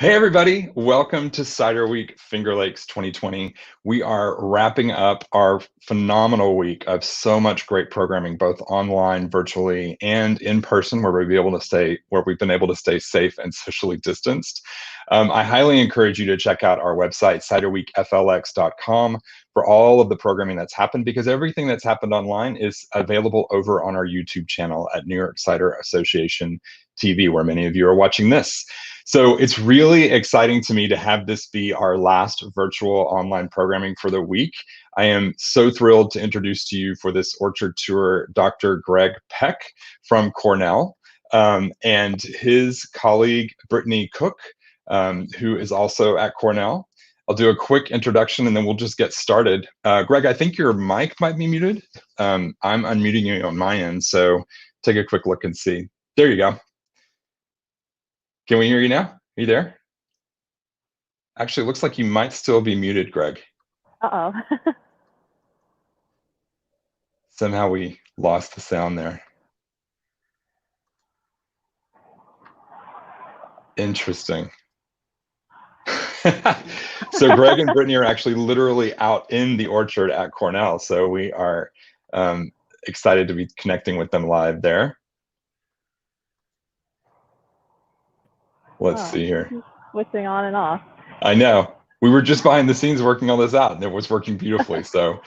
Hey everybody, welcome to Cider Week Finger Lakes 2020. We are wrapping up our phenomenal week of so much great programming, both online, virtually, and in person, where we've been able to stay safe and socially distanced. I highly encourage you to check out our website, ciderweekflx.com, for all of the programming that's happened, because everything that's happened online is available over on our YouTube channel at New York Cider Association TV, where many of you are watching this. So it's really exciting to me to have this be our last virtual online programming for the week. I am so thrilled to introduce to you for this orchard tour Dr. Greg Peck from Cornell, and his colleague Brittany Cook, who is also at Cornell. I'll do a quick introduction and then we'll just get started. Greg, I think your mic might be muted. I'm unmuting you on my end, so take a quick look and see. There you go. Can we hear you now? Are you there? Actually, it looks like you might still be muted, Greg. Uh-oh. Somehow we lost the sound there. Interesting. So Greg and Brittany are actually literally out in the orchard at Cornell. So we are excited to be connecting with them live there. Let's see here. Switching on and off. I know. We were just behind the scenes working all this out, and it was working beautifully. So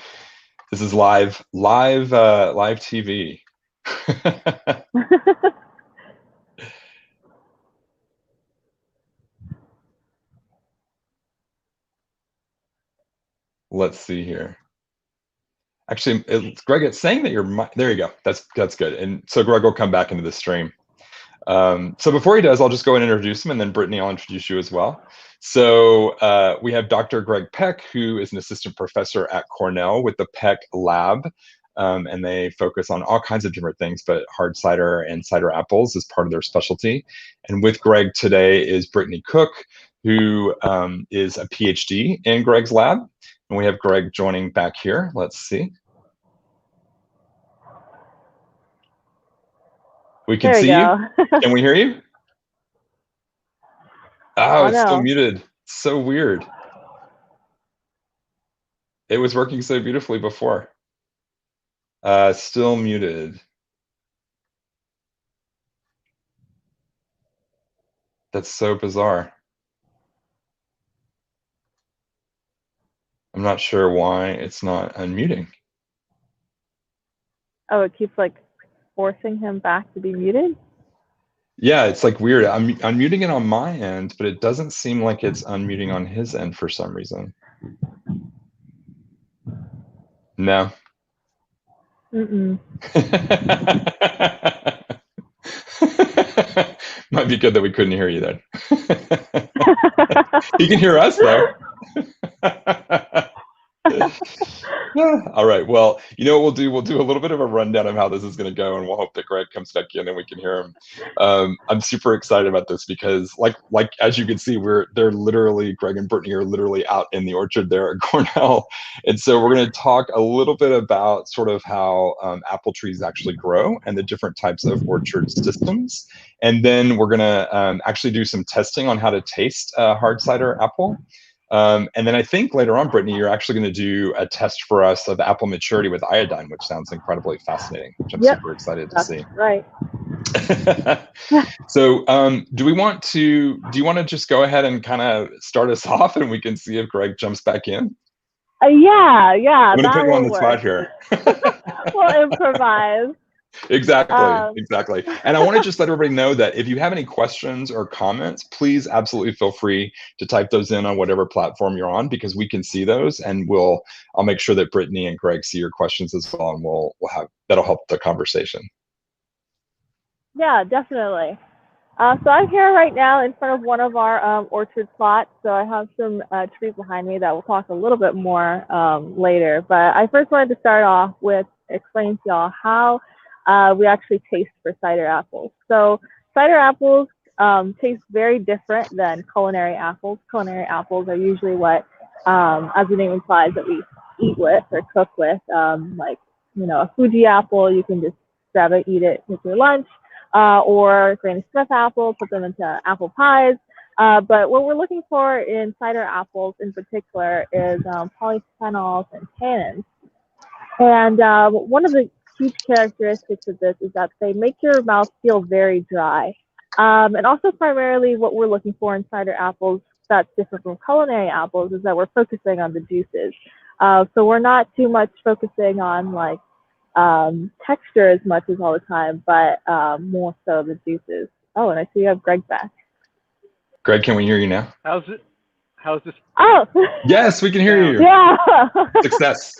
this is live TV. Let's see here. Actually, Greg, it's saying that there you go. That's good. And so Greg will come back into the stream. So before he does, I'll just go and introduce him, and then Brittany, I'll introduce you as well. So we have Dr. Greg Peck, who is an assistant professor at Cornell with the Peck Lab. And they focus on all kinds of different things, but hard cider and cider apples is part of their specialty. And with Greg today is Brittany Cook, who is a PhD in Greg's lab. And we have Greg joining back here. Let's see. We can see you. Can we hear you? Oh, it's still muted. So weird. It was working so beautifully before. Still muted. That's so bizarre. I'm not sure why it's not unmuting. Oh, it keeps like forcing him back to be muted? Yeah, it's like weird. I'm unmuting it on my end, but it doesn't seem like it's unmuting on his end for some reason. No. Might be good that we couldn't hear you then. You can hear us though. All right. Well, you know what we'll do? We'll do a little bit of a rundown of how this is going to go, and we'll hope that Greg comes back in and we can hear him. I'm super excited about this because, like as you can see, they're literally, Greg and Brittany are literally out in the orchard there at Cornell, and so we're going to talk a little bit about sort of how apple trees actually grow and the different types of orchard systems, and then we're going to actually do some testing on how to taste hard cider apple. And then I think later on, Brittany, you're actually going to do a test for us of apple maturity with iodine, which sounds incredibly fascinating, which I'm super excited to see. Right. So do you want to just go ahead and kind of start us off, and we can see if Greg jumps back in? Yeah. I'm going to put you on the spot here. We'll improvise. Exactly. And I want to just let everybody know that if you have any questions or comments, please absolutely feel free to type those in on whatever platform you're on, because we can see those, and I'll make sure that Brittany and Greg see your questions as well, and that'll help the conversation. Yeah, definitely. So I'm here right now in front of one of our orchard plots. So I have some trees behind me that we'll talk a little bit more later. But I first wanted to start off with explaining to y'all how we actually taste for cider apples. So cider apples taste very different than culinary apples. Culinary apples are usually what, as the name implies, that we eat with or cook with. Like, a Fuji apple, you can just grab it, eat it with your lunch. Or Granny Smith apple, put them into apple pies. But what we're looking for in cider apples in particular is polyphenols and tannins. And one of the huge characteristics of this is that they make your mouth feel very dry. And also primarily what we're looking for in cider apples that's different from culinary apples is that we're focusing on the juices. So we're not too much focusing on like texture as much as all the time, but more so the juices. Oh, and I see you have Greg back. Greg, can we hear you now? How's this? Oh, Yes, we can hear you. yeah. Success.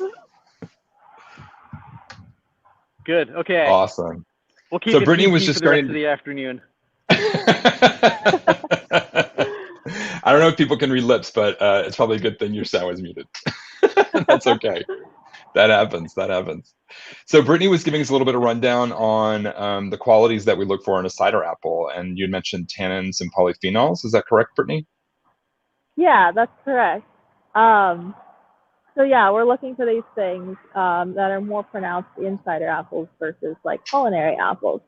Good. Okay. Awesome. We'll keep So it Brittany was PG just for the rest starting of the afternoon. I don't know if people can read lips, but it's probably a good thing your sound was muted. That's okay. That happens. That happens. So Brittany was giving us a little bit of rundown on the qualities that we look for in a cider apple, and you had mentioned tannins and polyphenols. Is that correct, Brittany? Yeah, that's correct. So yeah, we're looking for these things that are more pronounced in cider apples versus like culinary apples.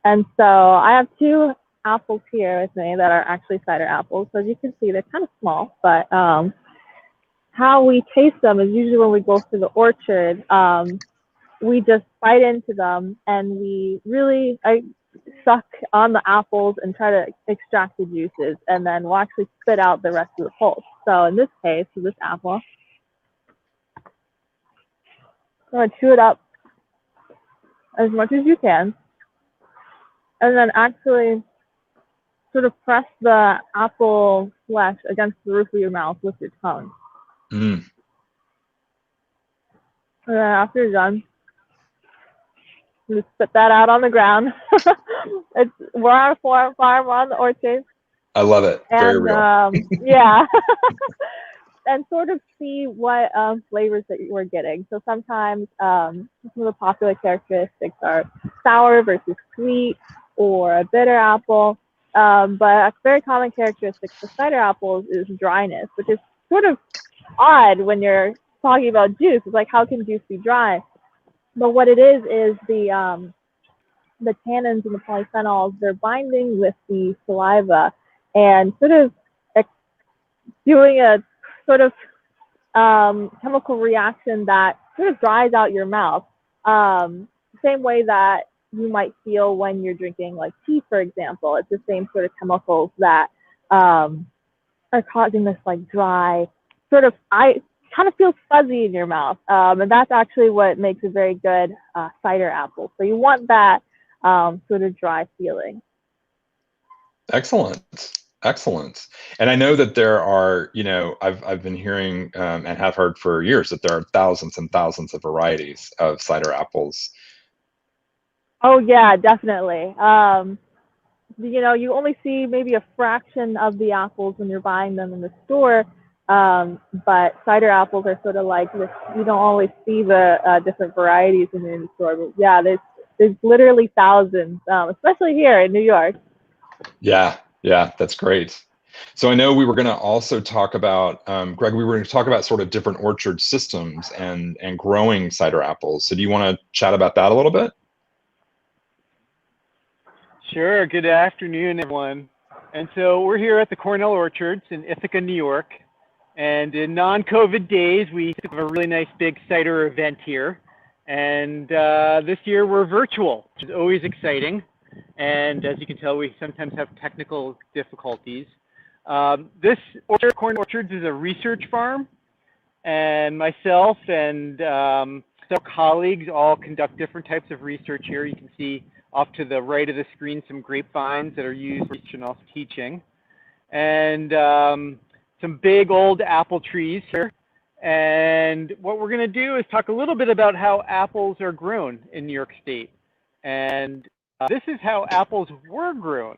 And so I have two apples here with me that are actually cider apples. So as you can see, they're kind of small, but how we taste them is usually when we go to the orchard, we just bite into them and we really suck on the apples and try to extract the juices, and then we'll actually spit out the rest of the pulp. So in this case, for this apple, I'm going to chew it up as much as you can, and then actually sort of press the apple flesh against the roof of your mouth with your tongue. Mm. And then after you're done, you just spit that out on the ground. We're on a farm, we're on the orchard. I love it. Very real. Yeah. And sort of see what flavors that you are getting. So sometimes some of the popular characteristics are sour versus sweet or a bitter apple. But a very common characteristic for cider apples is dryness, which is sort of odd when you're talking about juice. It's like, how can juice be dry? But what it is the tannins and the polyphenols, they're binding with the saliva and sort of doing a sort of chemical reaction that sort of dries out your mouth. Same way that you might feel when you're drinking like tea, for example. It's the same sort of chemicals that are causing this like dry sort of, kind of feels fuzzy in your mouth. And that's actually what makes a very good cider apple. So you want that sort of dry feeling. Excellent. Excellent. And I know that there are, I've been hearing and have heard for years that there are thousands and thousands of varieties of cider apples. Oh yeah, definitely. You only see maybe a fraction of the apples when you're buying them in the store. But cider apples are sort of like this, you don't always see the different varieties in the store. But yeah, there's literally thousands, especially here in New York. Yeah, that's great. So I know we were going to also talk about, Greg, we were going to talk about sort of different orchard systems and growing cider apples. So do you want to chat about that a little bit? Sure. Good afternoon, everyone. And so we're here at the Cornell Orchards in Ithaca, New York. And in non-COVID days, we have a really nice big cider event here. And this year we're virtual, which is always exciting. And as you can tell, we sometimes have technical difficulties. This orchard, Cornell Orchards, is a research farm. And myself and several colleagues all conduct different types of research here. You can see off to the right of the screen some grapevines that are used for research and also teaching. And some big old apple trees here. And what we're going to do is talk a little bit about how apples are grown in New York State. And this is how apples were grown.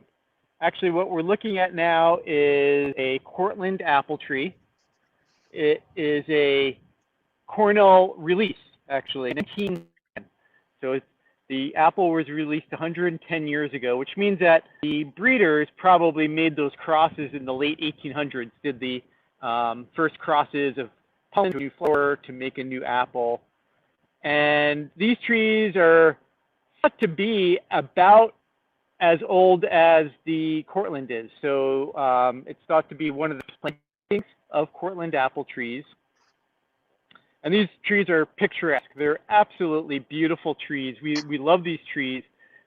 Actually, what we're looking at now is a Cortland apple tree. It is a Cornell release, actually, 1910. So the apple was released 110 years ago, which means that the breeders probably made those crosses in the late 1800s, did the first crosses of pollen to a new flower to make a new apple. And these trees are thought to be about as old as the Cortland is. So it's thought to be one of the plantings of Cortland apple trees. And these trees are picturesque. They're absolutely beautiful trees. We love these trees.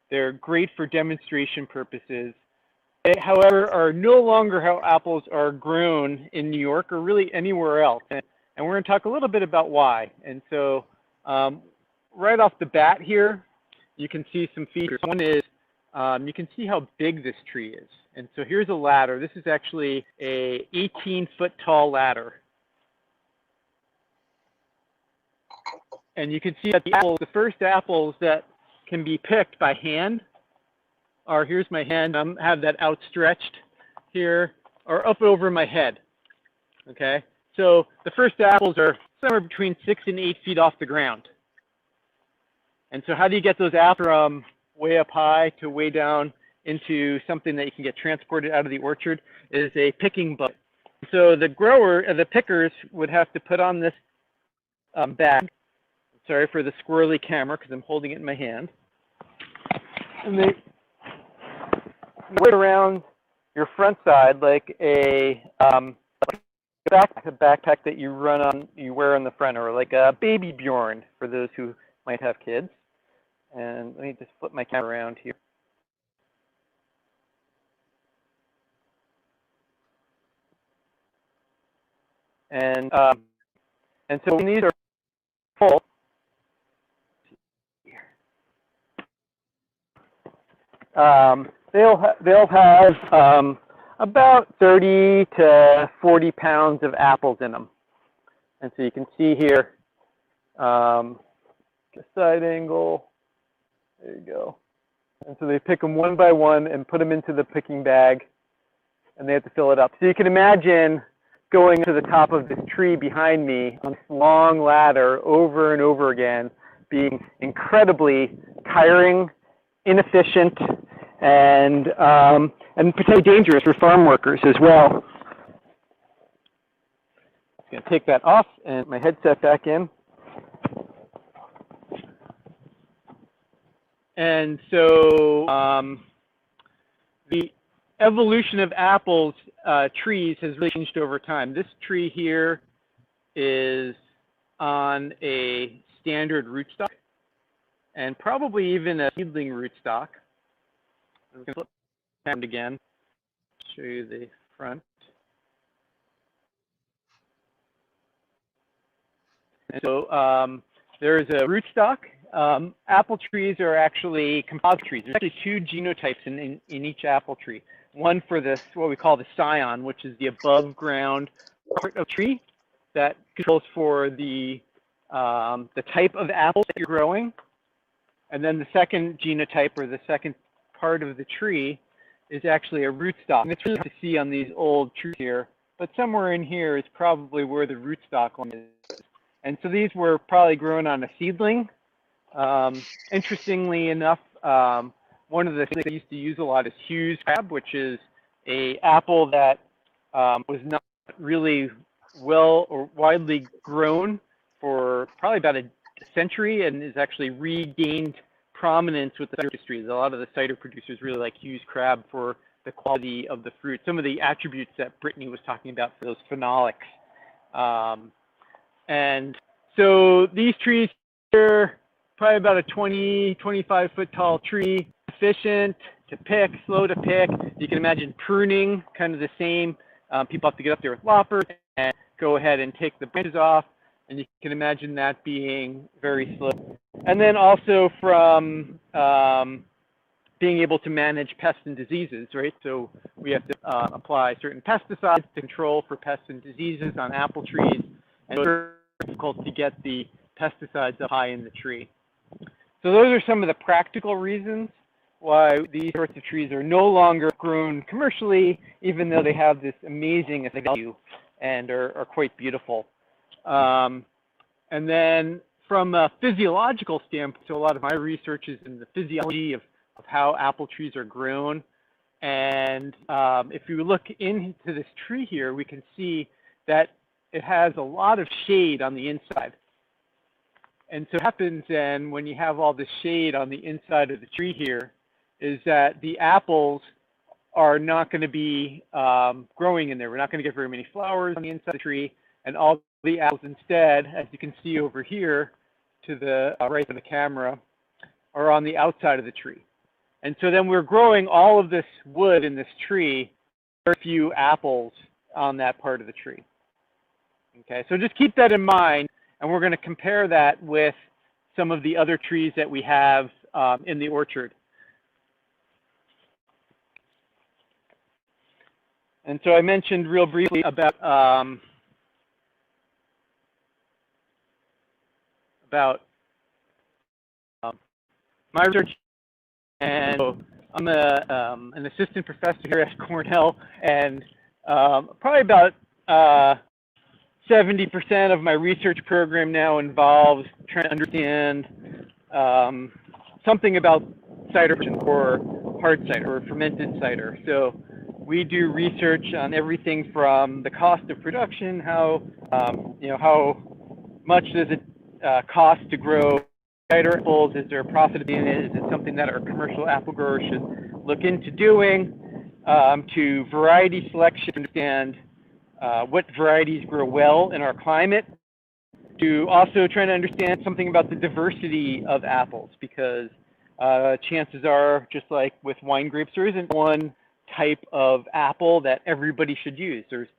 They're great for demonstration purposes. They, however, are no longer how apples are grown in New York or really anywhere else. And we're going to talk a little bit about why. And so right off the bat here, you can see some features. One is you can see how big this tree is. And so here's a ladder. This is actually a 18-foot tall ladder. And you can see that the first apples that can be picked by hand are, here's my hand, I have that outstretched here, or up over my head, okay? So the first apples are somewhere between 6 and 8 feet off the ground. And so how do you get those apples from way up high to way down into something that you can get transported out of the orchard? Is a picking bucket. So the pickers would have to put on this bag. Sorry for the squirrely camera because I'm holding it in my hand. And they wear it around your front side like a backpack that you wear on the front, or like a baby Bjorn for those who might have kids. And let me just flip my camera around here. And so when these are full, they'll have about 30 to 40 pounds of apples in them. And so you can see here, the side angle, there you go. And so they pick them one by one and put them into the picking bag, and they have to fill it up. So you can imagine going to the top of this tree behind me on this long ladder over and over again, being incredibly tiring, inefficient, and potentially dangerous for farm workers as well. I'm going to take that off and my headset back in. And so the evolution of apples trees has really changed over time. This tree here is on a standard rootstock, and probably even a seedling rootstock. I'm going to flip it again, show you the front. And so there's a rootstock. Apple trees are actually composite trees. There's actually two genotypes in each apple tree. One for this, what we call the scion, which is the above ground part of tree that controls for the type of apples that you're growing. And then the second genotype, or the second part of the tree, is actually a rootstock. And it's really hard to see on these old trees here, but somewhere in here is probably where the rootstock one is. And so these were probably grown on a seedling. Interestingly enough, one of the things they used to use a lot is Hughes crab, which is an apple that was not really well or widely grown for probably about a century, and is actually regained prominence with the cider industry. A lot of the cider producers really like Hughes crab for the quality of the fruit, some of the attributes that Brittany was talking about for those phenolics. And so these trees here, probably about a 20, 25 foot tall tree, efficient to pick, slow to pick. You can imagine pruning, kind of the same. People have to get up there with loppers and go ahead and take the branches off. And you can imagine that being very slow. And then also from being able to manage pests and diseases, right? So we have to apply certain pesticides to control for pests and diseases on apple trees. And it's very difficult to get the pesticides up high in the tree. So those are some of the practical reasons why these sorts of trees are no longer grown commercially, even though they have this amazing value and are quite beautiful. And then from a physiological standpoint, so a lot of my research is in the physiology of how apple trees are grown. And if you look into this tree here, we can see that it has a lot of shade on the inside. And so what happens then when you have all this shade on the inside of the tree here is that the apples are not going to be growing in there. We're not going to get very many flowers on the inside of the tree, and all the apples instead, as you can see over here to the right of the camera, are on the outside of the tree. And so then we're growing all of this wood in this tree, very few apples on that part of the tree. Okay, so just keep that in mind, and we're going to compare that with some of the other trees that we have in the orchard. And so I mentioned real briefly about my research, and so I'm an assistant professor here at Cornell, and probably about 70% of my research program now involves trying to understand something about cider or hard cider or fermented cider. So we do research on everything from the cost of production, how much does it cost to grow cider apples? Is there a profit in it? Is it something that our commercial apple growers should look into doing? To variety selection, understand what varieties grow well in our climate. To also trying to understand something about the diversity of apples, because chances are, just like with wine grapes, there isn't one type of apple that everybody should use. There's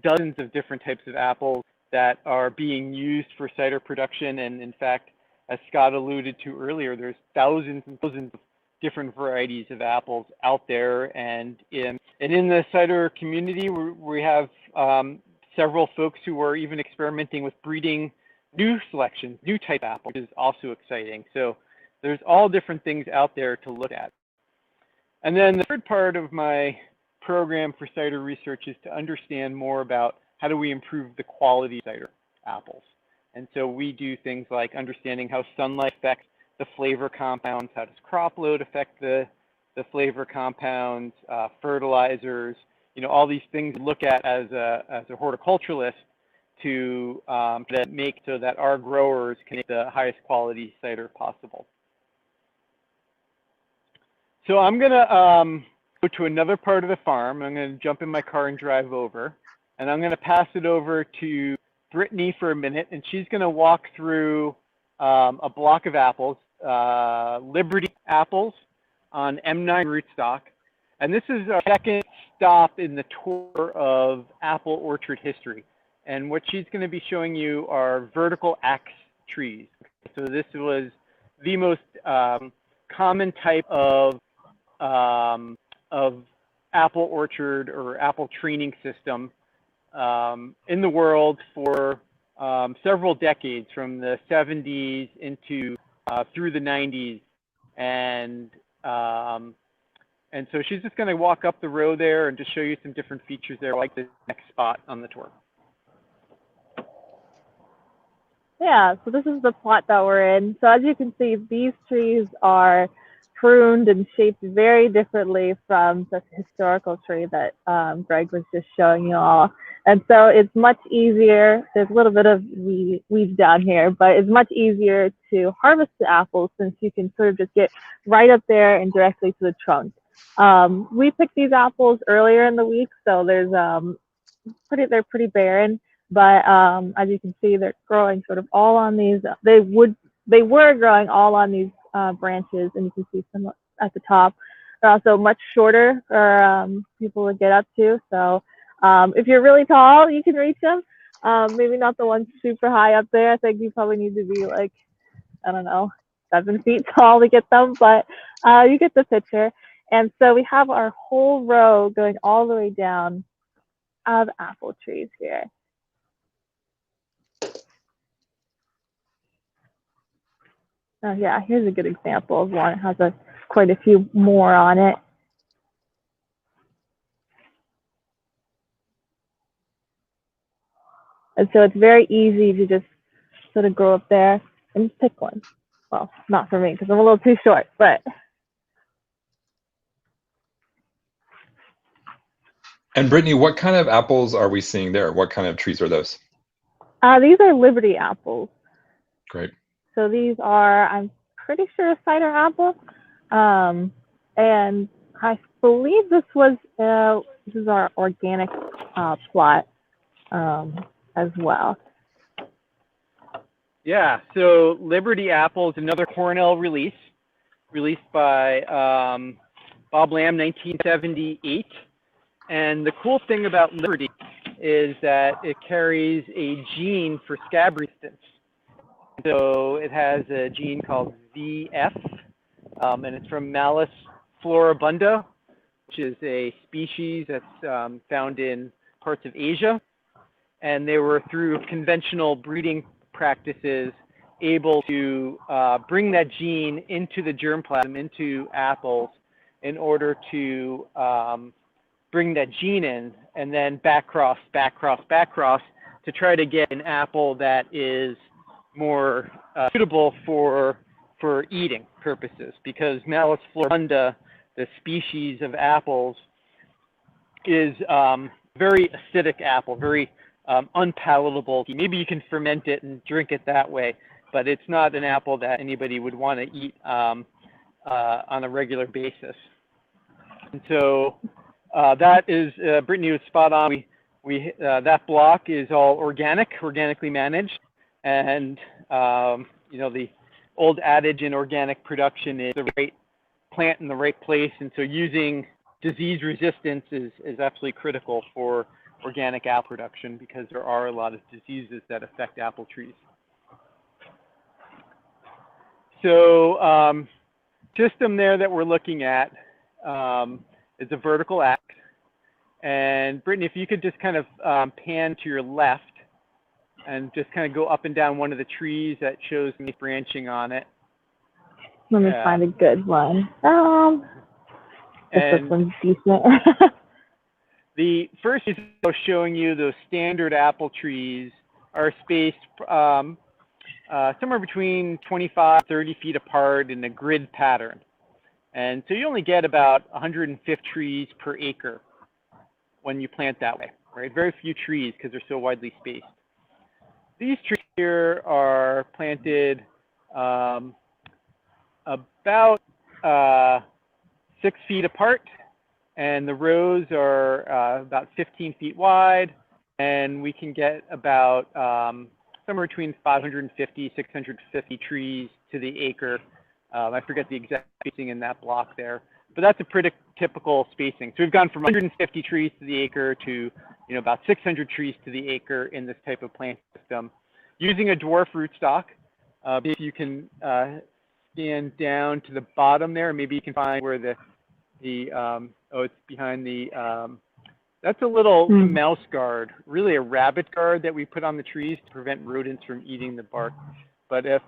dozens of different types of apples that are being used for cider production, and in fact, as Scott alluded to earlier, there's thousands and thousands of different varieties of apples out there. And in the cider community, we have several folks who are even experimenting with breeding new selections, new type apples, which is also exciting. So there's all different things out there to look at. And then the third part of my program for cider research is to understand more about how do we improve the quality of cider apples. And so we do things like understanding how sunlight affects the flavor compounds, how does crop load affect the flavor compounds, fertilizers, all these things to look at as a horticulturalist to make so that our growers can make the highest quality cider possible. So I'm going to go to another part of the farm. I'm going to jump in my car and drive over, and I'm going to pass it over to Brittany for a minute, and she's going to walk through a block of apples, Liberty apples on M9 rootstock. And this is our second stop in the tour of apple orchard history. And what she's going to be showing you are vertical axe trees. So this was the most common type of apple orchard or apple training system in the world for several decades, from the 70s into through the 90s, and so she's just going to walk up the row there and just show you some different features there, like the next spot on the tour. Yeah, so this is the plot that we're in. So as you can see, these trees are pruned and shaped very differently from the historical tree that Greg was just showing you all. And so it's much easier, there's a little bit of weeds down here, but it's much easier to harvest the apples since you can sort of just get right up there and directly to the trunk. We picked these apples earlier in the week, so there's they're pretty barren, but as you can see, they're growing sort of all on these, they were growing all on these branches, and you can see some at the top. They're also much shorter for people to get up to, so if you're really tall, you can reach them. Maybe not the ones super high up there. I think you probably need to be like, I don't know, 7 feet tall to get them, but you get the picture. And so we have our whole row going all the way down of apple trees here. Yeah, here's a good example of one. It has quite a few more on it. And so it's very easy to just sort of go up there and just pick one. Well, not for me because I'm a little too short, but. And Brittany, what kind of apples are we seeing there? What kind of trees are those? These are Liberty apples. Great. So these are, I'm pretty sure, a cider apple. And I believe this is our organic plot as well. Yeah, so Liberty Apple is another Cornell released by Bob Lamb, 1978. And the cool thing about Liberty is that it carries a gene for scab resistance. So it has a gene called VF, and it's from Malus floribunda, which is a species that's found in parts of Asia. And they were, through conventional breeding practices, able to bring that gene into the germplasm, into apples, in order to bring that gene in, and then backcross to try to get an apple that is more suitable for eating purposes. Because Malus floribunda, the species of apples, is very acidic apple, very unpalatable. Maybe you can ferment it and drink it that way, but it's not an apple that anybody would want to eat on a regular basis. And so that is, Brittany was spot on. That block is all organically managed, and you know, the old adage in organic production is the right plant in the right place, and so using disease resistance is absolutely critical for organic apple production, because there are a lot of diseases that affect apple trees. So system there that we're looking at is a vertical axe. And Brittany, if you could just kind of pan to your left and just kind of go up and down one of the trees that shows me branching on it. Let me find a good one. This one's decent. The first is showing you those standard apple trees are spaced somewhere between 25, 30 feet apart in a grid pattern. And so you only get about 150 trees per acre when you plant that way, right? Very few trees because they're so widely spaced. These trees here are planted about 6 feet apart, and the rows are about 15 feet wide, and we can get about somewhere between 550, 650 trees to the acre. I forget the exact spacing in that block there, but that's a pretty typical spacing. So we've gone from 150 trees to the acre to about 600 trees to the acre in this type of plant system, using a dwarf rootstock. If you can scan down to the bottom there, maybe you can find where oh, it's behind the, that's a little mouse guard, really a rabbit guard that we put on the trees to prevent rodents from eating the bark. But if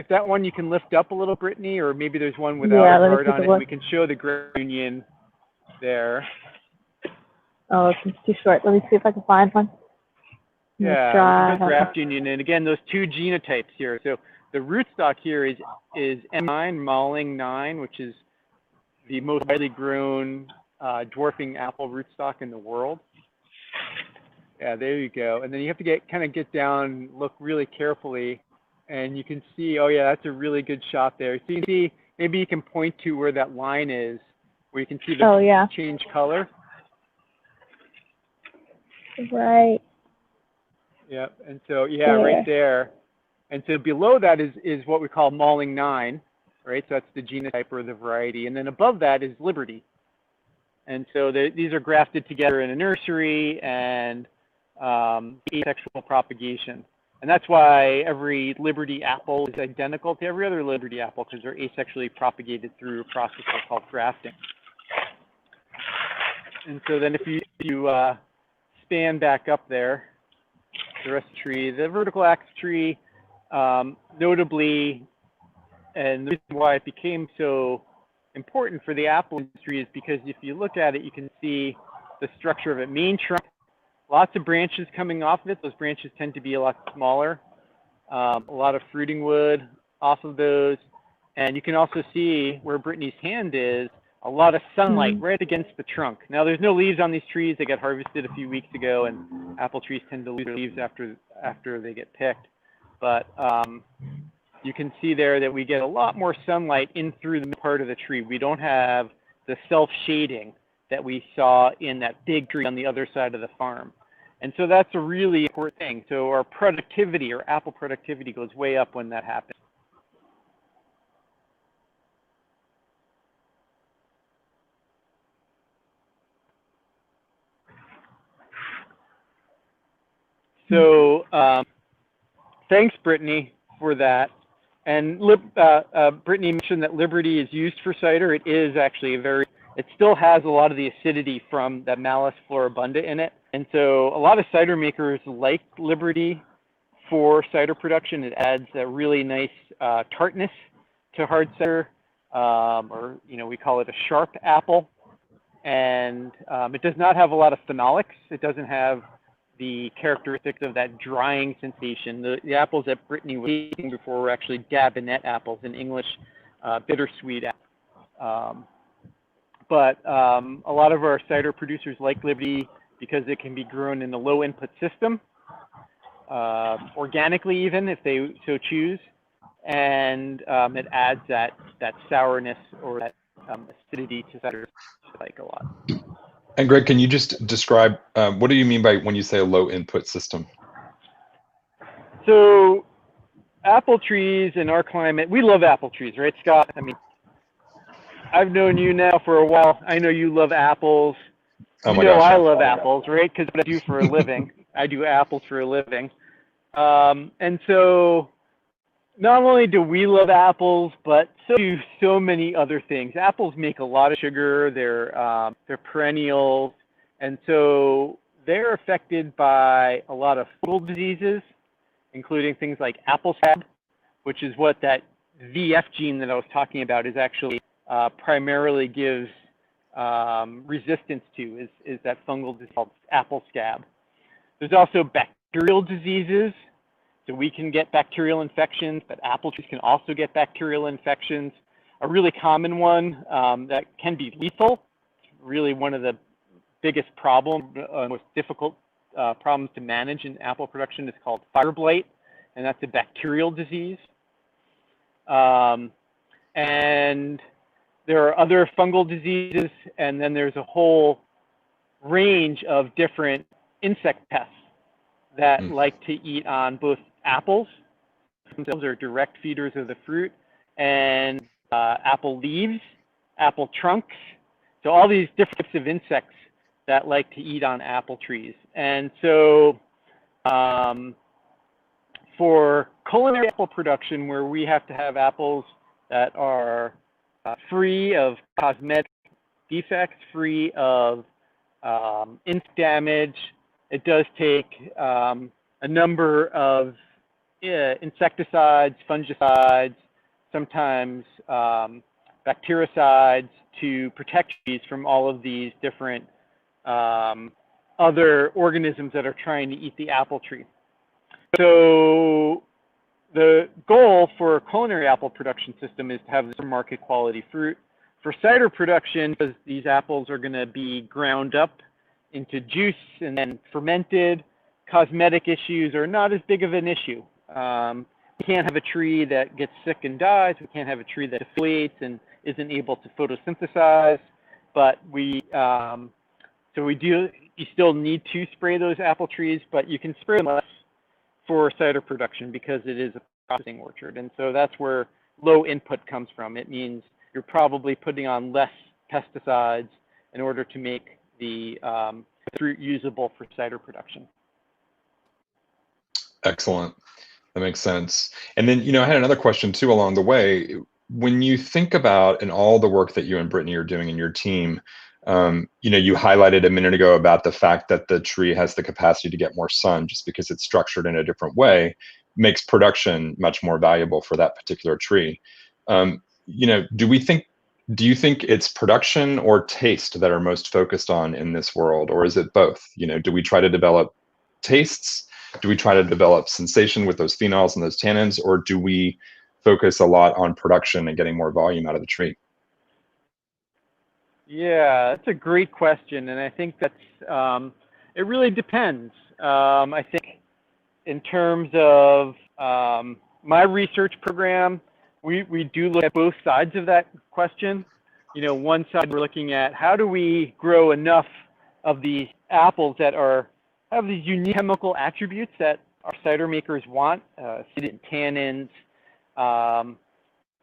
that one you can lift up a little, Brittany, or maybe there's one without a guard on it, we can show the graft union there. Oh, it's too short. Let me see if I can find one. Yeah, graft union, and again, those two genotypes here. So the rootstock here is M9, Malling 9, which is the most widely grown dwarfing apple rootstock in the world. Yeah, there you go. And then you have to kind of get down, look really carefully, and you can see, oh yeah, that's a really good shot there. So you can see, maybe you can point to where that line is, where you can see the change color. Right. Yep, and so, yeah, right there. And so below that is what we call Malling 9, right? So that's the genotype or the variety. And then above that is Liberty. And so these are grafted together in a nursery and asexual propagation. And that's why every Liberty apple is identical to every other Liberty apple, because they're asexually propagated through a process called grafting. And so then if you span back up there, the rest of the tree, the vertical axe tree, notably, and the reason why it became so important for the apple industry is because if you look at it, you can see the structure of it. Main trunk, lots of branches coming off of it. Those branches tend to be a lot smaller. A lot of fruiting wood off of those. And you can also see where Brittany's hand is, a lot of sunlight right against the trunk. Now, there's no leaves on these trees. They got harvested a few weeks ago, and apple trees tend to lose their leaves after they get picked. But you can see there that we get a lot more sunlight in through the part of the tree. We don't have the self-shading that we saw in that big tree on the other side of the farm. And so that's a really important thing. So our productivity, our apple productivity, goes way up when that happens. So thanks, Brittany, for that. And Brittany mentioned that Liberty is used for cider. It is actually it still has a lot of the acidity from that Malus floribunda in it. And so a lot of cider makers like Liberty for cider production. It adds a really nice tartness to hard cider, or we call it a sharp apple. And it does not have a lot of phenolics. It doesn't have the characteristics of that drying sensation. The apples that Brittany was eating before were actually Dabinett apples, in English, bittersweet apples. But a lot of our cider producers like Liberty because it can be grown in a low input system, organically even if they so choose, and it adds that sourness or that acidity to cider I like a lot. And Greg, can you just describe, what do you mean by when you say a low input system? So apple trees in our climate, we love apple trees, right, Scott? I mean, I've known you now for a while. I know you love apples. Oh my gosh. I love apples, right? Because what I do for a living, I do apples for a living. And so not only do we love apples, but so do so many other things. Apples make a lot of sugar. They're perennials, and so they're affected by a lot of fungal diseases, including things like apple scab, which is what that VF gene that I was talking about is actually primarily gives resistance to, is that fungal disease called apple scab. There's also bacterial diseases. So we can get bacterial infections, but apple trees can also get bacterial infections. A really common one that can be lethal, really one of the biggest problems, most difficult problems to manage in apple production is called fire blight, and that's a bacterial disease. And there are other fungal diseases, and then there's a whole range of different insect pests that like to eat on both apples themselves are direct feeders of the fruit, and apple leaves, apple trunks. So all these different types of insects that like to eat on apple trees. And so for culinary apple production, where we have to have apples that are free of cosmetic defects, free of insect damage, it does take a number of insecticides, fungicides, sometimes bactericides to protect trees from all of these different other organisms that are trying to eat the apple tree. So the goal for a culinary apple production system is to have this market quality fruit. For cider production, because these apples are going to be ground up into juice and then fermented, cosmetic issues are not as big of an issue. We can't have a tree that gets sick and dies. We can't have a tree that defoliates and isn't able to photosynthesize. But you still need to spray those apple trees, but you can spray them less for cider production because it is a processing orchard. And so that's where low input comes from. It means you're probably putting on less pesticides in order to make the fruit usable for cider production. Excellent. That makes sense. And then, I had another question too along the way. When you think about and all the work that you and Brittany are doing in your team, you highlighted a minute ago about the fact that the tree has the capacity to get more sun just because it's structured in a different way, makes production much more valuable for that particular tree. Do you think it's production or taste that are most focused on in this world, or is it both? Do we try to develop tastes? Do we try to develop sensation with those phenols and those tannins, or do we focus a lot on production and getting more volume out of the tree? Yeah, that's a great question, and I think that's it really depends. I think in terms of my research program, we do look at both sides of that question. You know, one side we're looking at how do we grow enough of these apples that have these unique chemical attributes that our cider makers want, acidity and tannins,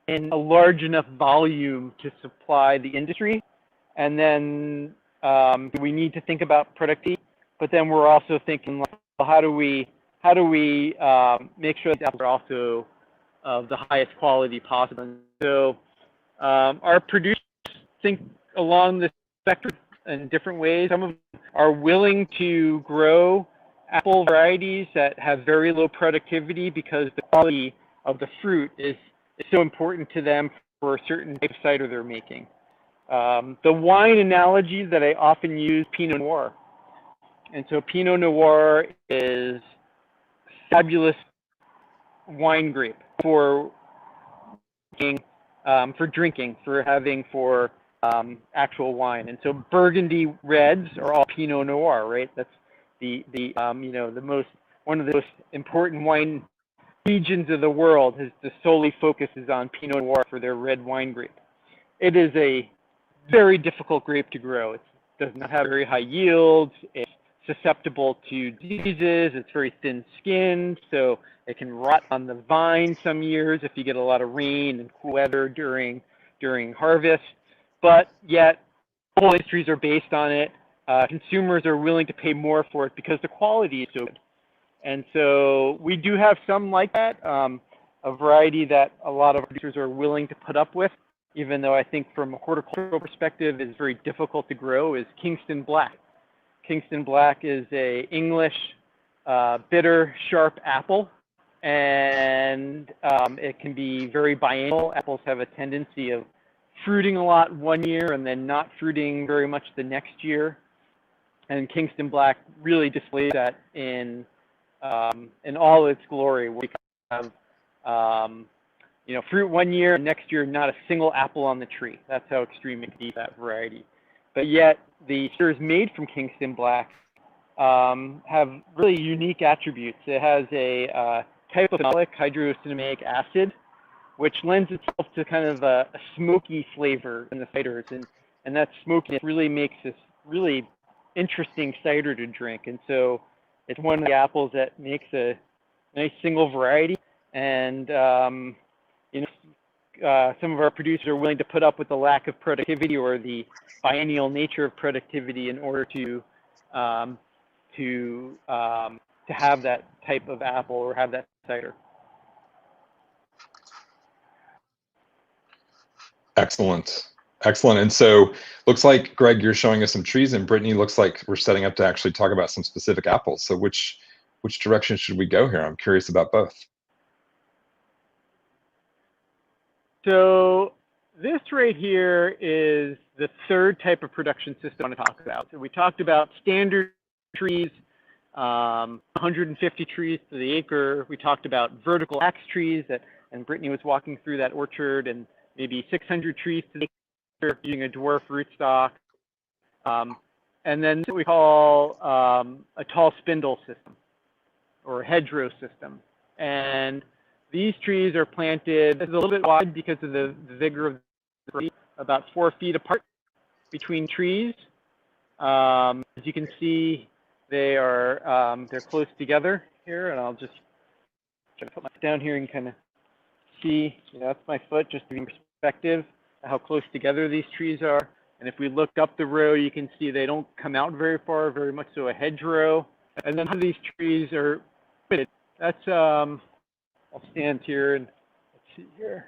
in a large enough volume to supply the industry. And then we need to think about productivity, but then we're also thinking, like, well, how do we make sure that apples are also of the highest quality possible? And so our producers think along the spectrum in different ways. Some of them are willing to grow apple varieties that have very low productivity because the quality of the fruit is so important to them for a certain type of cider they're making. The wine analogy that I often use, Pinot Noir. And so Pinot Noir is fabulous wine grape for drinking, for actual wine. And so Burgundy reds are all Pinot Noir, right? That's one of the most important wine regions of the world solely focuses on Pinot Noir for their red wine grape. It is a very difficult grape to grow. It does not have very high yields. It's susceptible to diseases. It's very thin-skinned, so it can rot on the vine some years if you get a lot of rain and cool weather during harvest. But yet, all industries are based on it. Consumers are willing to pay more for it because the quality is so good. And so we do have some like that, a variety that a lot of producers are willing to put up with, even though I think from a horticultural perspective is very difficult to grow, is Kingston Black. Kingston Black is a English bitter, sharp apple, and it can be very biennial. Apples have a tendency of fruiting a lot one year and then not fruiting very much the next year. And Kingston Black really displays that in all its glory, where we have fruit one year, and next year not a single apple on the tree. That's how extreme it can be, that variety. But yet the ciders made from Kingston Black have really unique attributes. It has a type of phenolic, hydrocinamic acid, which lends itself to kind of a smoky flavor in the ciders, and that smokiness really makes this really interesting cider to drink. And so it's one of the apples that makes a nice single variety, and some of our producers are willing to put up with the lack of productivity or the biennial nature of productivity in order to have that type of apple or have that cider. Excellent. Excellent. And so looks like, Greg, you're showing us some trees, and Brittany, looks like we're setting up to actually talk about some specific apples. So which direction should we go here? I'm curious about both. So this right here is the third type of production system I want to talk about. So we talked about standard trees, 150 trees to the acre. We talked about vertical axe trees, and Brittany was walking through that orchard, and maybe 600 trees to the acre using a dwarf rootstock. And then what we call a tall spindle system or a hedgerow system. And these trees are planted, this is a little bit wide because of the vigor of the tree, about 4 feet apart between trees. As you can see, they're close together here, and I'll just try to put my foot down here and kind of see, that's my foot, just to give perspective how close together these trees are. And if we look up the row, you can see they don't come out very far, very much so a hedgerow. And then these trees are, that's, I'll stand here and let's see here.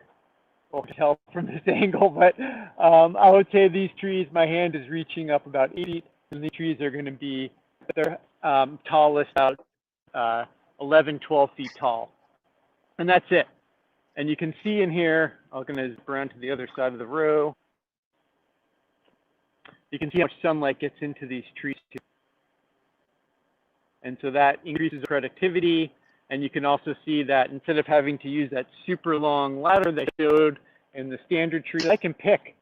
Won't tell from this angle, but I would say these trees, my hand is reaching up about 8 feet, and these trees are going to be, they're tallest about 11, 12 feet tall. And that's it. And you can see in here, I'm going to zip around to the other side of the row. You can see how much sunlight gets into these trees too. And so that increases productivity. And you can also see that instead of having to use that super long ladder that I showed in the standard trees, I can pick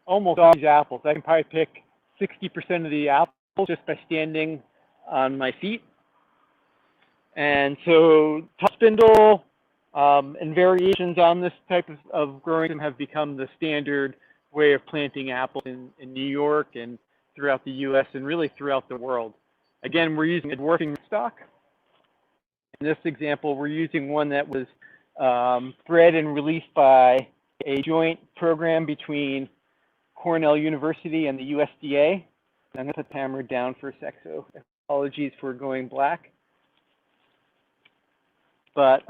almost all these apples. I can probably pick 60% of the apples just by standing on my feet. And so top spindle, And variations on this type of growing system have become the standard way of planting apples in New York and throughout the US and really throughout the world. Again, we're using a dwarfing stock. In this example, we're using one that was bred and released by a joint program between Cornell University and the USDA. I'm going to put the hammer down for a sec, so apologies for going black. But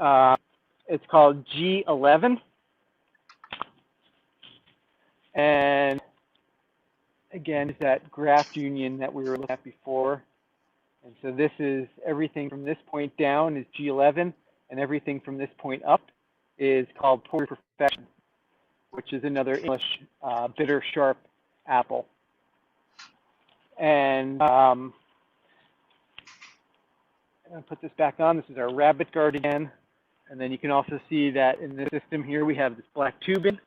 it's called G11. And again, it's that graft union that we were looking at before. And so this is everything from this point down is G11, and everything from this point up is called Poor Perfection, which is another English bitter sharp apple. And I'm going to put this back on. This is our rabbit guard again. And then you can also see that in the system here we have this black tubing.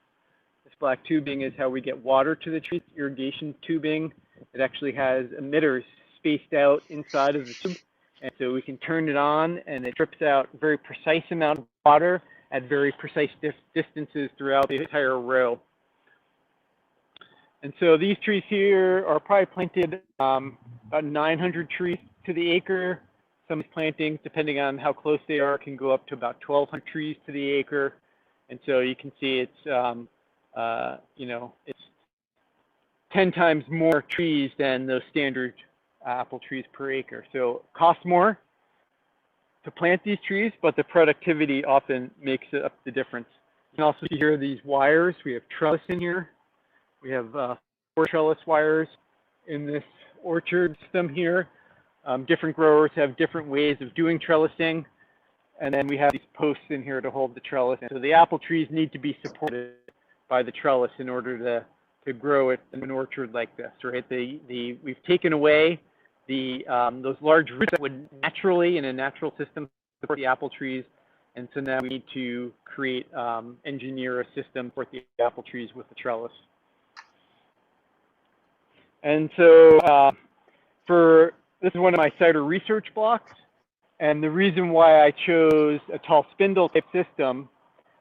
This black tubing is how we get water to the trees, irrigation tubing. It actually has emitters spaced out inside of the tube. And so we can turn it on and it drips out a very precise amount of water at very precise distances throughout the entire row. And so these trees here are probably planted about 900 trees to the acre. Some plantings, depending on how close they are, can go up to about 1,200 trees to the acre. And so you can see it's, you know, it's 10 times more trees than those standard apple trees per acre. So it costs more to plant these trees, but the productivity often makes up the difference. You can also see here these wires. We have trellis in here. We have 4 trellis wires in this orchard system here. Different growers have different ways of doing trellising. And then we have these posts in here to hold the trellis. And so the apple trees need to be supported by the trellis in order to grow it in an orchard like this, right? We've taken away those large roots that would naturally, in a natural system, support the apple trees. And so now we need to create, engineer a system for the apple trees with the trellis. And so this is one of my cider research blocks. And the reason why I chose a tall spindle type system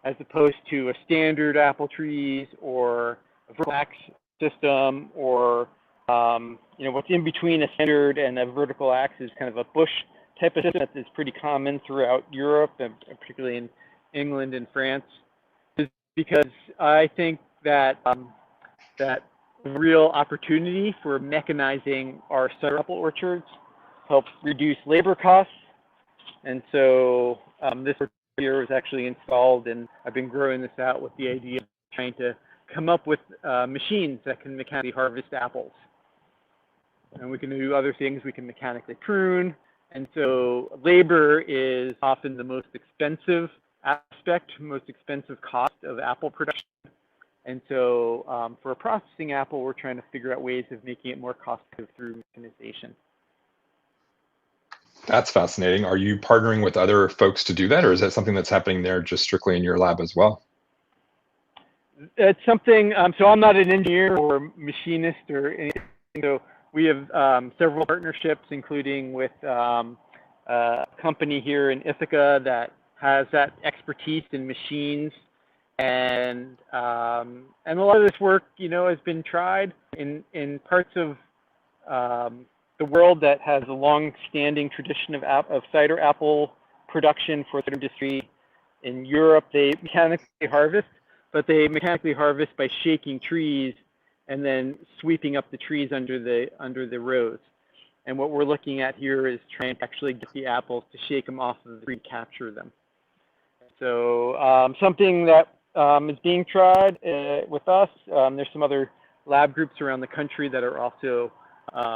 as opposed to a standard apple trees or a vertical axe system or you know, what's in between a standard and a vertical axe is kind of a bush type of system that is pretty common throughout Europe and particularly in England and France, is because I think that that real opportunity for mechanizing our cider apple orchards helps reduce labor costs. And so this here was actually installed, and I've been growing this out with the idea of trying to come up with machines that can mechanically harvest apples. And we can do other things. We can mechanically prune. And so labor is often the most expensive aspect, most expensive cost of apple production. And so for a processing apple, we're trying to figure out ways of making it more cost-effective through mechanization. That's fascinating. Are you partnering with other folks to do that, or is that something that's happening there just strictly in your lab as well? It's something, so I'm not an engineer or machinist or anything. So we have several partnerships, including with a company here in Ithaca that has that expertise in machines. And a lot of this work, you know, has been tried in parts of the world that has a long-standing tradition of cider apple production for the industry. In Europe, they mechanically harvest, but they mechanically harvest by shaking trees and then sweeping up the trees under the rows. And what we're looking at here is trying to actually get the apples to shake them off of the tree, capture them. So something that is being tried with us. There's some other lab groups around the country that are also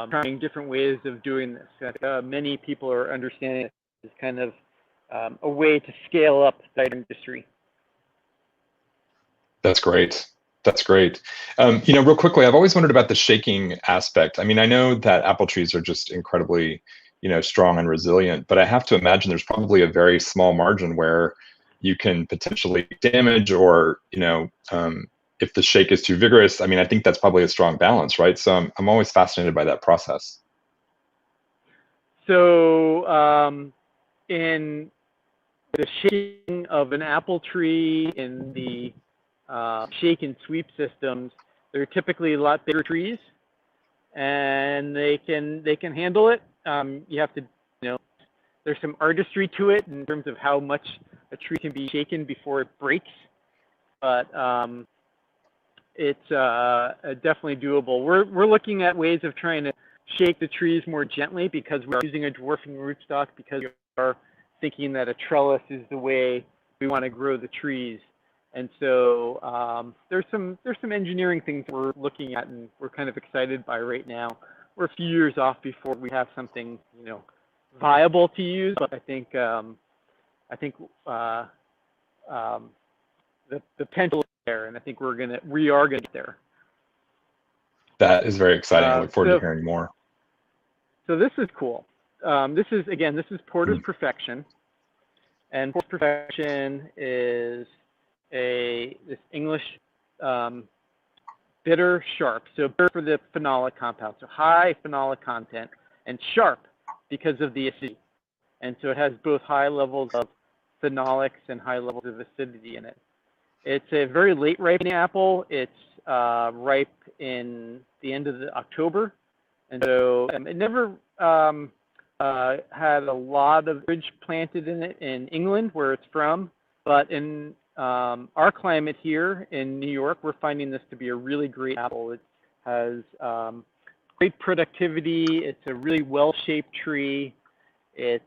trying different ways of doing this. Many people are understanding it as kind of a way to scale up the cider industry. That's great. That's great. You know, real quickly, I've always wondered about the shaking aspect. I mean, I know that apple trees are just incredibly, you know, strong and resilient, but I have to imagine there's probably a very small margin where you can potentially damage or, you know, if the shake is too vigorous. I mean, I think that's probably a strong balance, right? So I'm always fascinated by that process. So in the shaking of an apple tree in the shake and sweep systems, they're typically a lot bigger trees, and they can handle it. You have to, there's some artistry to it in terms of how much a tree can be shaken before it breaks, but it's definitely doable. We're looking at ways of trying to shake the trees more gently because we're using a dwarfing rootstock, because we are thinking that a trellis is the way we want to grow the trees. And so there's some engineering things we're looking at and we're kind of excited by right now. We're a few years off before we have something, viable to use, but I think the potential is there, and I think we are gonna get there. That is very exciting. I look forward to hearing more. So this is cool. This is Porter's Perfection, and Porter's Perfection is this English bitter sharp. So bitter for the phenolic compound, so high phenolic content, and sharp because of the acidity. And so it has both high levels of phenolics and high levels of acidity in it. It's a very late ripening apple. It's ripe in the end of October. And so it never had a lot of ridge planted in it in England, where it's from. But in our climate here in New York, we're finding this to be a really great apple. It has great productivity. It's a really well-shaped tree. It's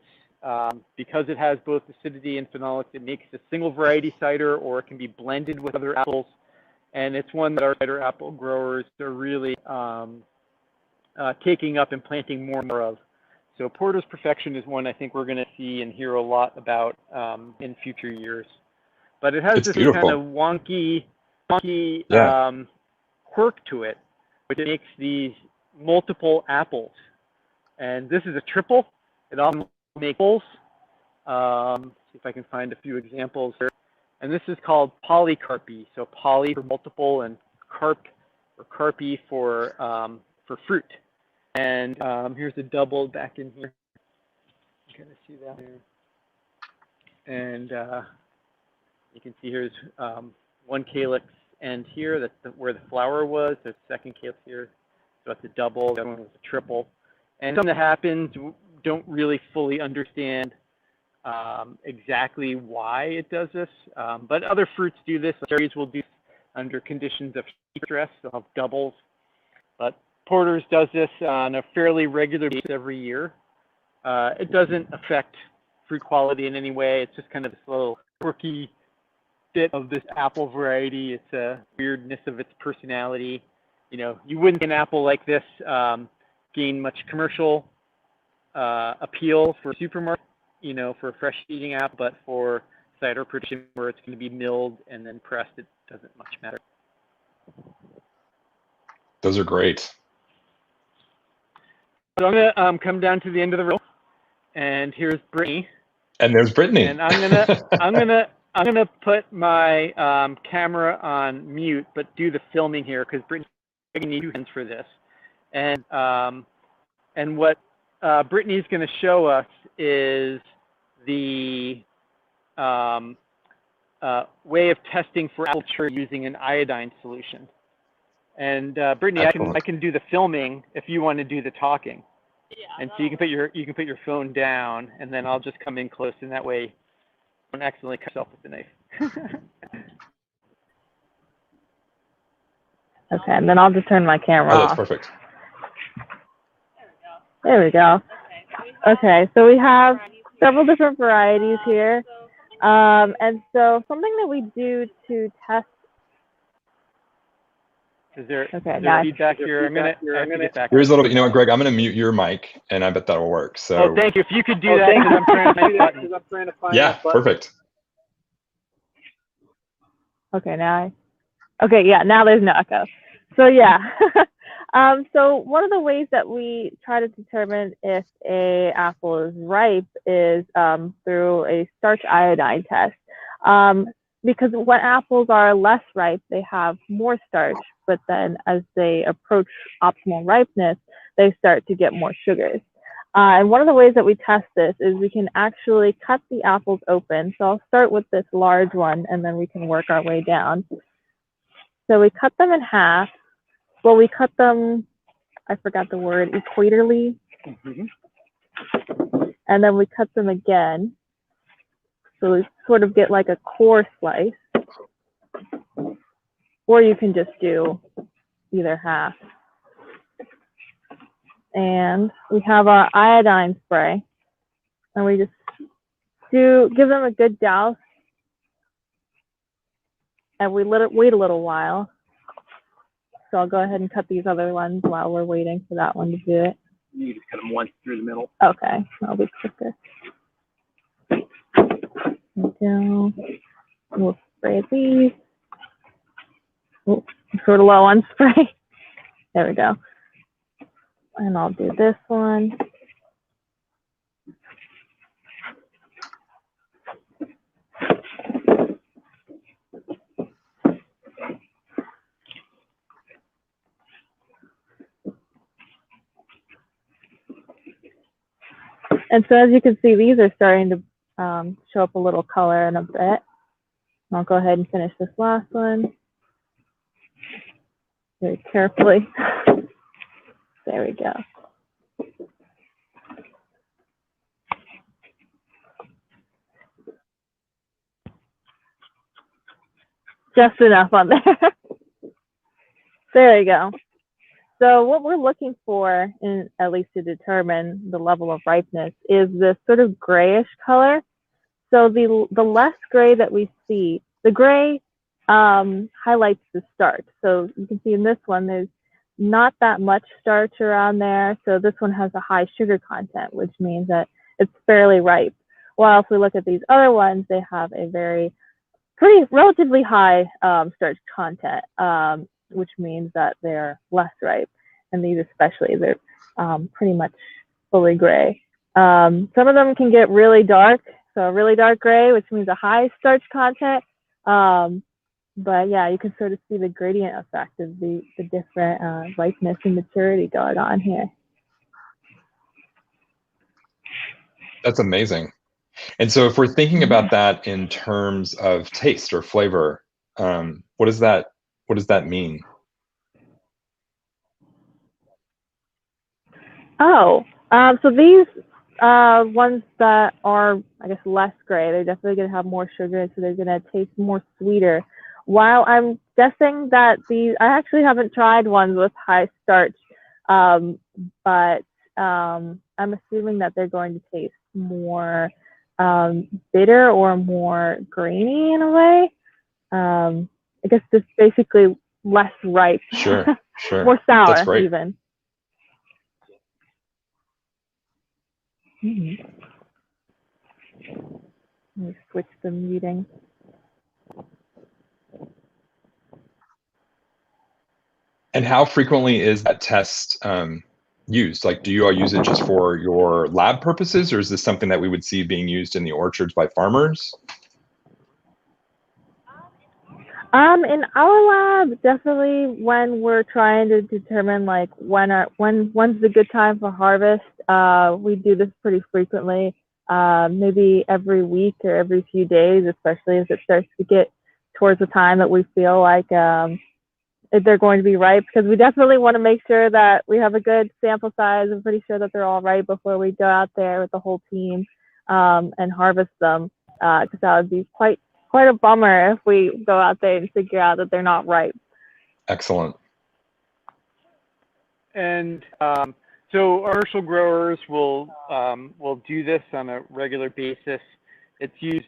because it has both acidity and phenolics, it makes a single variety cider, or it can be blended with other apples. And it's one that our cider apple growers are really taking up and planting more and more of. So Porter's Perfection is one I think we're going to see and hear a lot about in future years. But it has this kind of wonky quirk to it, which makes these multiple apples. And this is a triple. It often makes apples. See if I can find a few examples here. And this is called polycarpy. So poly for multiple and carp or carpy for fruit. And here's a double back in here. You can see that here. And you can see here's one calyx end here. That's where the flower was. There's second calyx here. So that's a double. The other one was a triple. And something that happens, don't really fully understand exactly why it does this. But other fruits do this. Cherries will do this under conditions of heat stress. They'll have doubles. But Porter's does this on a fairly regular basis every year. It doesn't affect fruit quality in any way. It's just kind of this little quirky bit of this apple variety. It's a weirdness of its personality. You wouldn't get an apple like this gain much commercial appeal for supermarket, for a fresh eating apple, but for cider production where it's going to be milled and then pressed, it doesn't much matter. Those are great. So I'm gonna come down to the end of the row, and here's Brittany. And there's Brittany. And I'm gonna put my camera on mute, but do the filming here because Brittany needs 2 hands for this. And what Brittany's going to show us is the way of testing for apple cherry using an iodine solution. And Brittany, I can do the filming if you want to do the talking. Yeah. And so you can put your phone down, and then I'll just come in close, and that way you don't accidentally cut yourself with the knife. Okay, and then I'll just turn my camera off. That's perfect. There we go. Okay, so we have several different varieties here. And so something that we do to test. Is there feedback here? I'm gonna get back. Here's a little bit. You know what, Greg? I'm gonna mute your mic, and I bet that will work. So. Oh, thank you. If you could do that, because I'm trying to find. Yeah, perfect. Okay, now there's no echo. So yeah. So one of the ways that we try to determine if a apple is ripe is through a starch iodine test. Because when apples are less ripe, they have more starch, but then as they approach optimal ripeness, they start to get more sugars. And one of the ways that we test this is we can actually cut the apples open. So I'll start with this large one, and then we can work our way down. So we cut them in half. Well, we cut them, I forgot the word, equatorly. And then we cut them again. So we sort of get like a core slice. Or you can just do either half. And we have our iodine spray. And we just give them a good douse. And we wait a little while. So I'll go ahead and cut these other ones while we're waiting for that one to do it. You just cut them once through the middle. Okay, that'll be quicker. There we go. We'll spray these. Oh, I'm sort of low on spray. There we go. And I'll do this one. And so as you can see, these are starting to show up a little color in a bit. And I'll go ahead and finish this last one very carefully. There we go. Just enough on there. There you go. So what we're looking for, at least to determine the level of ripeness, is this sort of grayish color. So the less gray that we see, the gray highlights the starch. So you can see in this one, there's not that much starch around there. So this one has a high sugar content, which means that it's fairly ripe. While if we look at these other ones, they have a relatively high starch content, which means that they're less ripe. And these especially, they're pretty much fully gray. Some of them can get really dark, so really dark gray, which means a high starch content. But yeah, you can sort of see the gradient effect of the different ripeness and maturity going on here. That's amazing. And so if we're thinking about that in terms of taste or flavor, what does that mean? Oh, so these ones that are, I guess, less gray, they're definitely going to have more sugar, so they're going to taste more sweeter. While I'm guessing that I actually haven't tried ones with high starch, but I'm assuming that they're going to taste more bitter or more grainy in a way. I guess just basically less ripe. Sure, sure. More sour. That's great. Even. Let me switch the muting. And how frequently is that test used? Like, do you all use it just for your lab purposes, or is this something that we would see being used in the orchards by farmers? In our lab, definitely when we're trying to determine like when's the good time for harvest, we do this pretty frequently, maybe every week or every few days, especially as it starts to get towards the time that we feel like they're going to be ripe, because we definitely want to make sure that we have a good sample size and pretty sure that they're all ripe before we go out there with the whole team and harvest them, because that would be quite a bummer if we go out there and figure out that they're not ripe. Excellent. And so commercial growers will do this on a regular basis. It's used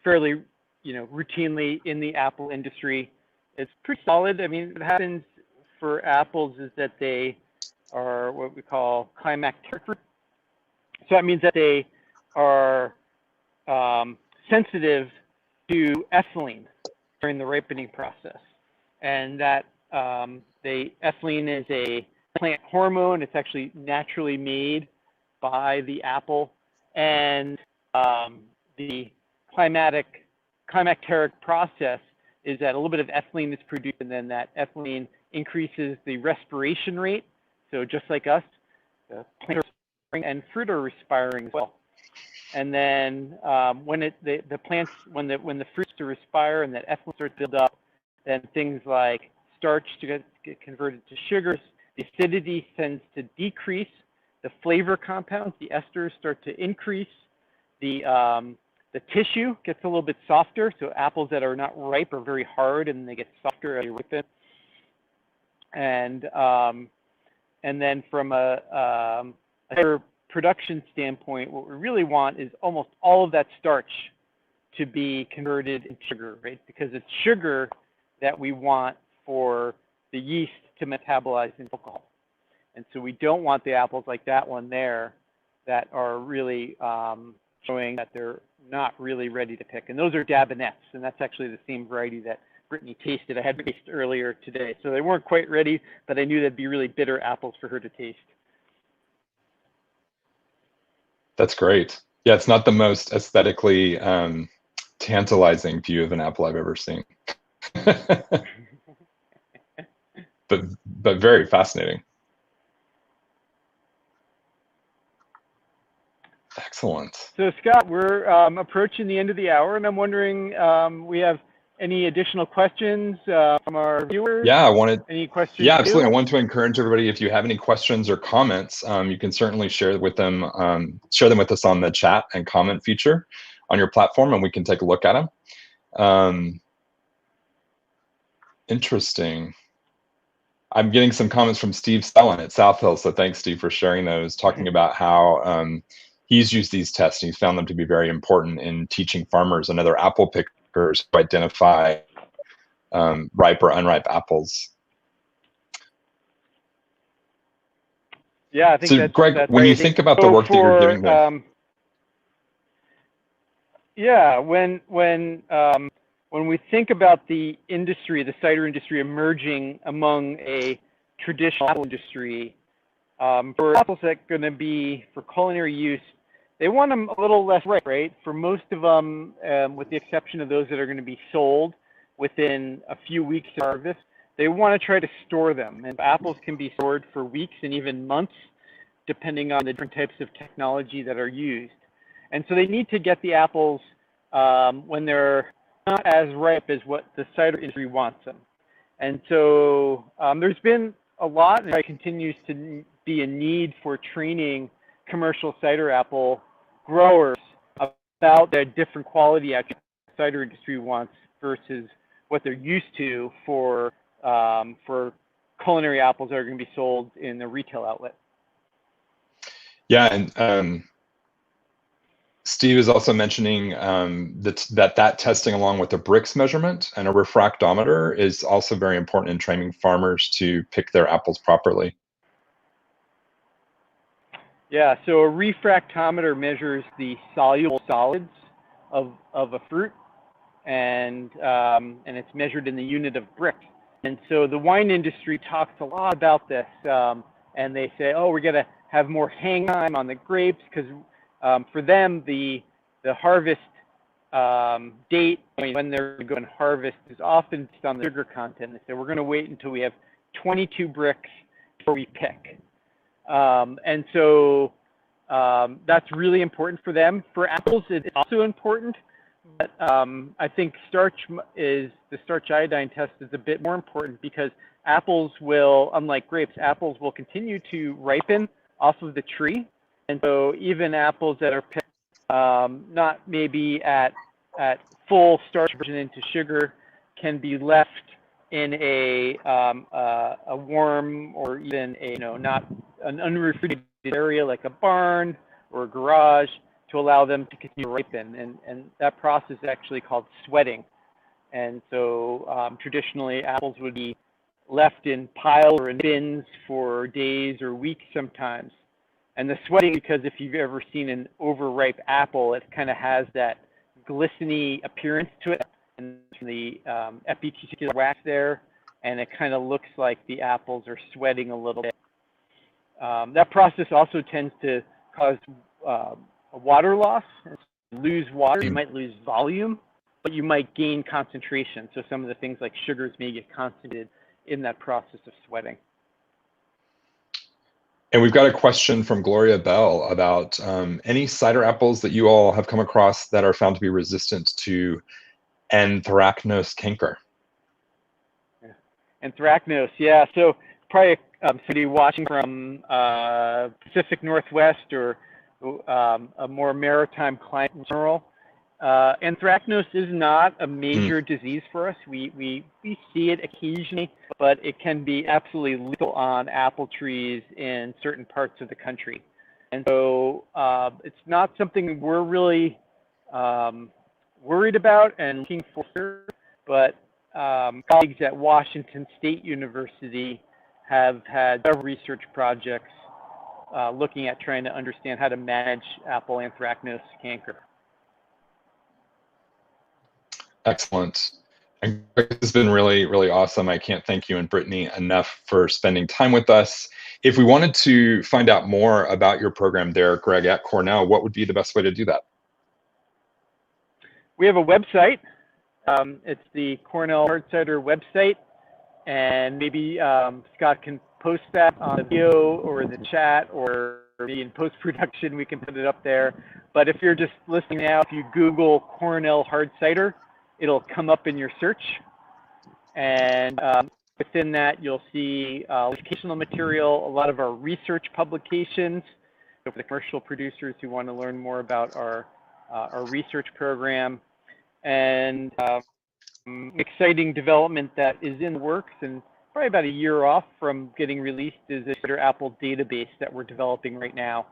fairly, routinely in the apple industry. It's pretty solid. I mean, what happens for apples is that they are what we call climacteric. So that means that they are sensitive to ethylene during the ripening process, and that ethylene is a plant hormone. It's actually naturally made by the apple, and the climacteric process is that a little bit of ethylene is produced, and then that ethylene increases the respiration rate. So just like us, the plant are respiring and fruit are respiring as well. And then when the plants, when the fruits to respire and that effluent starts to build up, then things like starch to get converted to sugars, the acidity tends to decrease, the flavor compounds, the esters start to increase, the tissue gets a little bit softer, so apples that are not ripe are very hard and they get softer as you ripen. And then from a production standpoint, what we really want is almost all of that starch to be converted into sugar, right? Because it's sugar that we want for the yeast to metabolize into alcohol. And so we don't want the apples like that one there that are really showing that they're not really ready to pick. And those are Dabinettes, and that's actually the same variety that Brittany tasted. I had tasted earlier today. So they weren't quite ready, but I knew that'd be really bitter apples for her to taste. That's great. Yeah, it's not the most aesthetically tantalizing view of an apple I've ever seen. but very fascinating. Excellent. So Scott, we're approaching the end of the hour, and I'm wondering, we have any additional questions from our viewers? Yeah, I wanted. Any questions? Yeah, absolutely. I want to encourage everybody. If you have any questions or comments, you can certainly share with them. Share them with us on the chat and comment feature on your platform, and we can take a look at them. Interesting. I'm getting some comments from Steve Sellen at South Hill, so thanks, Steve, for sharing those. Talking about how he's used these tests and he's found them to be very important in teaching farmers and other apple pickers to identify ripe or unripe apples. Yeah, I think so, that's, Greg, that's when right. you think about the work that you're doing there. Yeah, when we think about the industry, the cider industry emerging among a traditional apple industry, for apples that are going to be for culinary use, they want them a little less ripe, right? For most of them, with the exception of those that are going to be sold within a few weeks of harvest, they want to try to store them. And apples can be stored for weeks and even months, depending on the different types of technology that are used. And so they need to get the apples when they're not as ripe as what the cider industry wants them. And so there's been a lot, and it continues to be a need for training commercial cider apple growers about the different quality the cider industry wants versus what they're used to for culinary apples that are going to be sold in the retail outlet. Yeah, and Steve is also mentioning that testing along with a Brix measurement and a refractometer is also very important in training farmers to pick their apples properly. Yeah, so a refractometer measures the soluble solids of a fruit, and it's measured in the unit of Brix. And so the wine industry talks a lot about this, and they say, oh, we're going to have more hang time on the grapes because for them, the harvest date when they're going to go and harvest is often based on the sugar content. They say we're going to wait until we have 22 Brix before we pick. And so that's really important for them. For apples, it's also important, but I think the starch iodine test is a bit more important because apples will, unlike grapes, apples will continue to ripen off of the tree. And so even apples that are picked not maybe at full starch conversion into sugar can be left in a warm or even not an unrefrigerated area like a barn or a garage to allow them to continue to ripen. And that process is actually called sweating. And so traditionally apples would be left in piles or in bins for days or weeks sometimes. And the sweating, because if you've ever seen an overripe apple, it kind of has that glistening appearance to it, and the epicuticular wax there, and it kind of looks like the apples are sweating a little bit. That process also tends to cause a water loss. If you lose water, you might lose volume, but you might gain concentration. So some of the things like sugars may get concentrated in that process of sweating. And we've got a question from Gloria Bell about any cider apples that you all have come across that are found to be resistant to anthracnose canker. Anthracnose, yeah. So probably somebody watching from Pacific Northwest or a more maritime climate in general. Anthracnose is not a major disease for us. We see it occasionally, but it can be absolutely lethal on apple trees in certain parts of the country. And so it's not something we're really worried about and looking for, but colleagues at Washington State University have had several research projects looking at trying to understand how to manage apple anthracnose canker. Excellent. And Greg, this has been really, really awesome. I can't thank you and Brittany enough for spending time with us. If we wanted to find out more about your program there, Greg, at Cornell, what would be the best way to do that? We have a website. It's the Cornell Hard Cider website, and maybe Scott can post that on the video or the chat, or maybe in post-production we can put it up there. But if you're just listening now, if you Google Cornell Hard Cider, it'll come up in your search, and within that you'll see educational material, a lot of our research publications. So for the commercial producers who want to learn more about our research program, and exciting development that is in the works and probably about a year off from getting released is a cider apple database that we're developing right now,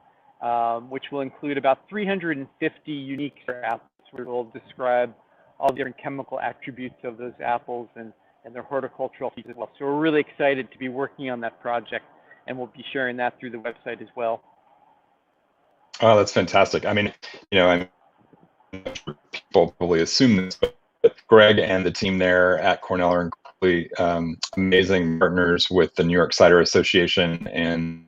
which will include about 350 unique cider apples, where we'll describe all the different chemical attributes of those apples and their horticultural features as well. So we're really excited to be working on that project, and we'll be sharing that through the website as well. Oh, that's fantastic. I mean, people probably assume this, but Greg and the team there at Cornell are incredibly amazing partners with the New York Cider Association, and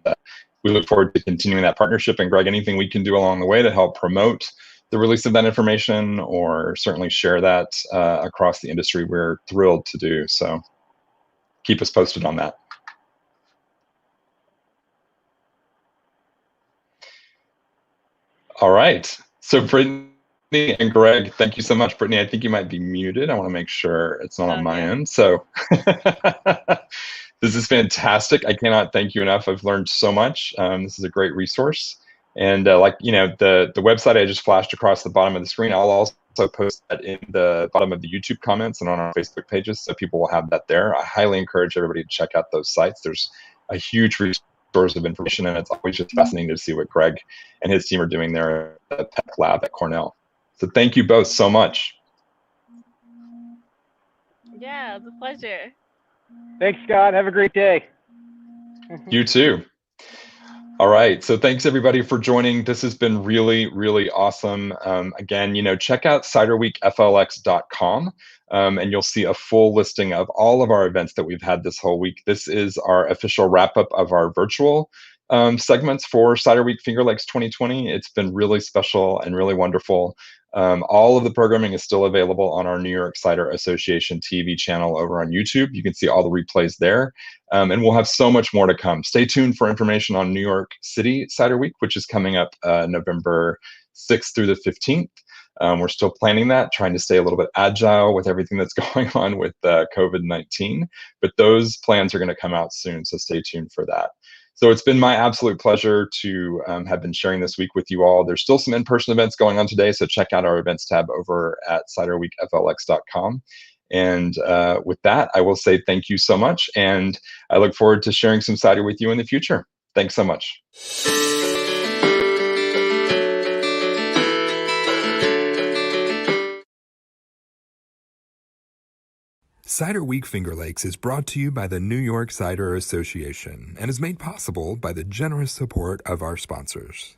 we look forward to continuing that partnership. And Greg, anything we can do along the way to help promote the release of that information, or certainly share that across the industry, we're thrilled to do. So keep us posted on that. All right. So Brittany and Greg, thank you so much. Brittany, I think you might be muted. I want to make sure it's not on my end. So this is fantastic. I cannot thank you enough. I've learned so much. This is a great resource. And the website I just flashed across the bottom of the screen, I'll also post that in the bottom of the YouTube comments and on our Facebook pages, so people will have that there. I highly encourage everybody to check out those sites. There's a huge resource of information, and it's always just fascinating to see what Greg and his team are doing there at the Peck lab at Cornell. So thank you both so much. Yeah, it's a pleasure. Thanks, Scott. Have a great day. You too. All right, so thanks everybody for joining. This has been really, really awesome. Again, check out ciderweekflx.com, and you'll see a full listing of all of our events that we've had this whole week. This is our official wrap-up of our virtual segments for Cider Week Finger Lakes 2020. It's been really special and really wonderful. All of the programming is still available on our New York Cider Association TV channel over on YouTube. You can see all the replays there. And we'll have so much more to come. Stay tuned for information on New York City Cider Week, which is coming up November 6th through the 15th. We're still planning that, trying to stay a little bit agile with everything that's going on with COVID-19. But those plans are going to come out soon, so stay tuned for that. So it's been my absolute pleasure to have been sharing this week with you all. There's still some in-person events going on today, so check out our events tab over at ciderweekflx.com. And with that, I will say thank you so much, and I look forward to sharing some cider with you in the future. Thanks so much. Cider Week Finger Lakes is brought to you by the New York Cider Association and is made possible by the generous support of our sponsors.